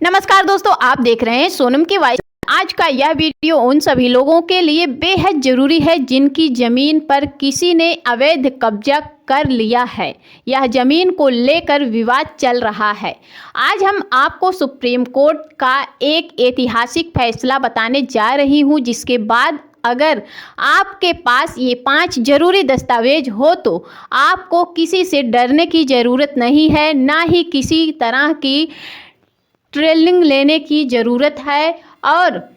नमस्कार दोस्तों, आप देख रहे हैं सोनम की वॉइस। आज का यह वीडियो उन सभी लोगों के लिए बेहद ज़रूरी है जिनकी ज़मीन पर किसी ने अवैध कब्जा कर लिया है। यह ज़मीन को लेकर विवाद चल रहा है। आज हम आपको सुप्रीम कोर्ट का एक ऐतिहासिक फैसला बताने जा रही हूं, जिसके बाद अगर आपके पास ये 5 ज़रूरी दस्तावेज हो तो आपको किसी से डरने की ज़रूरत नहीं है, ना ही किसी तरह की ट्रेनिंग लेने की ज़रूरत है। और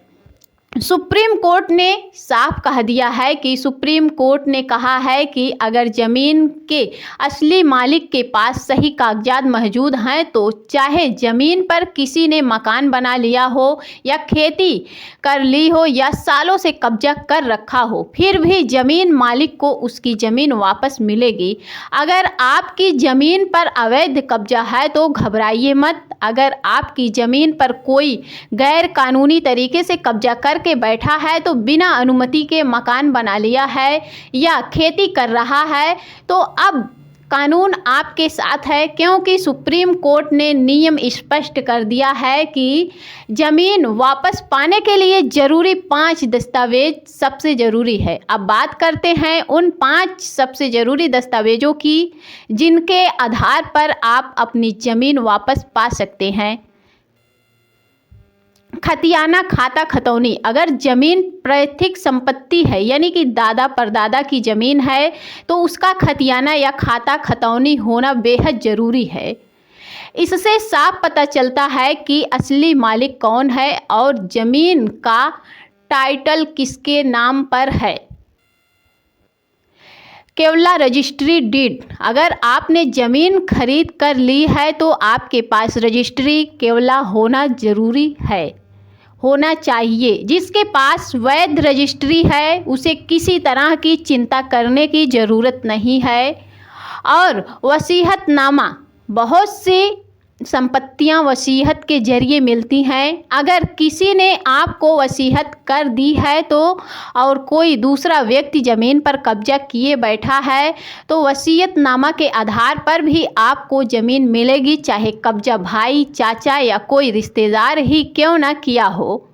सुप्रीम कोर्ट ने साफ कह दिया है कि सुप्रीम कोर्ट ने कहा है कि अगर ज़मीन के असली मालिक के पास सही कागजात मौजूद हैं तो चाहे ज़मीन पर किसी ने मकान बना लिया हो या खेती कर ली हो या सालों से कब्जा कर रखा हो, फिर भी ज़मीन मालिक को उसकी ज़मीन वापस मिलेगी। अगर आपकी ज़मीन पर अवैध कब्जा है तो घबराइए मत। अगर आपकी ज़मीन पर कोई गैर कानूनी तरीके से कब्जा करके बैठा है तो बिना अनुमति के मकान बना लिया है या खेती कर रहा है, तो अब कानून आपके साथ है, क्योंकि सुप्रीम कोर्ट ने नियम स्पष्ट कर दिया है कि ज़मीन वापस पाने के लिए ज़रूरी 5 दस्तावेज सबसे ज़रूरी है। अब बात करते हैं उन 5 सबसे ज़रूरी दस्तावेजों की जिनके आधार पर आप अपनी ज़मीन वापस पा सकते हैं। खतियाना खाता खतौनी। अगर ज़मीन पैतृक संपत्ति है, यानी कि दादा परदादा की ज़मीन है, तो उसका खतियाना या खाता खतौनी होना बेहद ज़रूरी है। इससे साफ पता चलता है कि असली मालिक कौन है और ज़मीन का टाइटल किसके नाम पर है। केवला रजिस्ट्री डीड। अगर आपने ज़मीन खरीद कर ली है तो आपके पास रजिस्ट्री केवला होना चाहिए। जिसके पास वैध रजिस्ट्री है उसे किसी तरह की चिंता करने की ज़रूरत नहीं है। और वसीयतनामा। बहुत सी संपत्तियां वसीयत के जरिए मिलती हैं। अगर किसी ने आपको वसीयत कर दी है तो और कोई दूसरा व्यक्ति ज़मीन पर कब्जा किए बैठा है तो वसीयतनामा के आधार पर भी आपको ज़मीन मिलेगी, चाहे कब्जा भाई, चाचा या कोई रिश्तेदार ही क्यों ना किया हो।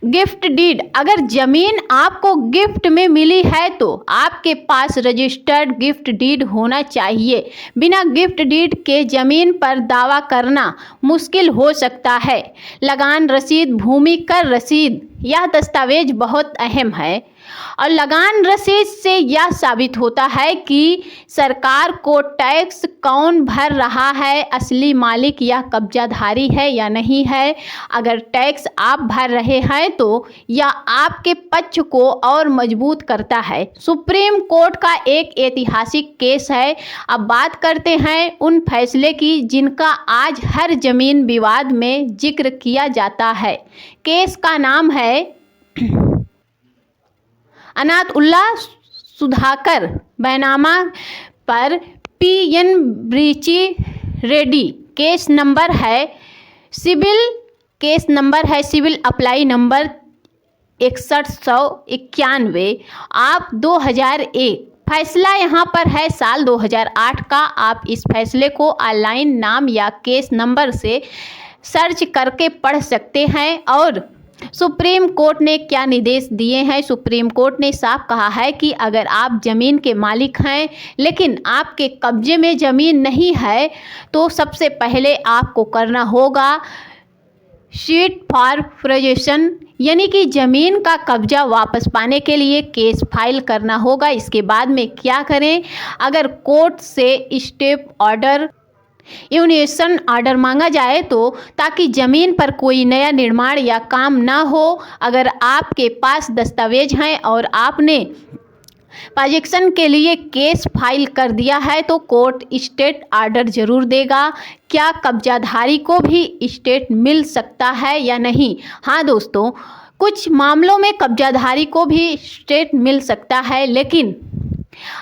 Gift deed. अगर ज़मीन आपको गिफ्ट में मिली है तो आपके पास रजिस्टर्ड गिफ्ट डीड होना चाहिए। बिना गिफ्ट डीड के ज़मीन पर दावा करना मुश्किल हो सकता है। लगान रसीद, भूमि कर रसीद, यह दस्तावेज बहुत अहम है और लगान रसीद से यह साबित होता है कि सरकार को टैक्स कौन भर रहा है, असली मालिक या कब्जाधारी है या नहीं है। अगर टैक्स आप भर रहे हैं तो यह आपके पक्ष को और मजबूत करता है। सुप्रीम कोर्ट का एक ऐतिहासिक केस है। अब बात करते हैं उन फैसले की जिनका आज हर ज़मीन विवाद में जिक्र किया जाता है। केस का नाम है अनातउल्लाह सुधाकर बैनामा पर पी.एन. ब्रिची रेड्डी। केस नंबर है सिविल अप्लाई नंबर 6191 आप 2001। फैसला यहाँ पर है साल 2008 का। आप इस फैसले को ऑनलाइन नाम या केस नंबर से सर्च करके पढ़ सकते हैं। और सुप्रीम कोर्ट ने क्या निर्देश दिए हैं। सुप्रीम कोर्ट ने साफ कहा है कि अगर आप ज़मीन के मालिक हैं लेकिन आपके कब्जे में ज़मीन नहीं है तो सबसे पहले आपको करना होगा शीट फॉर पोजेशन, यानी कि ज़मीन का कब्जा वापस पाने के लिए केस फाइल करना होगा। इसके बाद में क्या करें, अगर कोर्ट से स्टेप ऑर्डर यूनियन ऑर्डर मांगा जाए तो ताकि ज़मीन पर कोई नया निर्माण या काम ना हो। अगर आपके पास दस्तावेज हैं और आपने पोजेशन के लिए केस फाइल कर दिया है तो कोर्ट स्टेट ऑर्डर ज़रूर देगा। क्या कब्जाधारी को भी स्टेट मिल सकता है या नहीं? हाँ दोस्तों, कुछ मामलों में कब्जाधारी को भी स्टेट मिल सकता है, लेकिन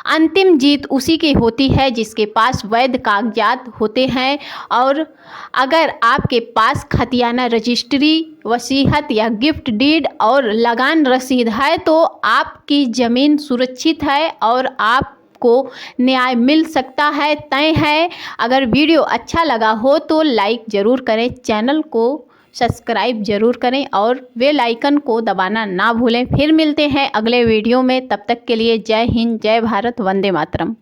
अंतिम जीत उसी की होती है जिसके पास वैध कागजात होते हैं। और अगर आपके पास खतियाना रजिस्ट्री, वसीयत या गिफ्ट डीड और लगान रसीद है तो आपकी ज़मीन सुरक्षित है और आप को न्याय मिल सकता है, तय है। अगर वीडियो अच्छा लगा हो तो लाइक ज़रूर करें, चैनल को सब्सक्राइब ज़रूर करें और बेल आइकन को दबाना ना भूलें। फिर मिलते हैं अगले वीडियो में, तब तक के लिए जय हिंद, जय भारत, वंदे मातरम।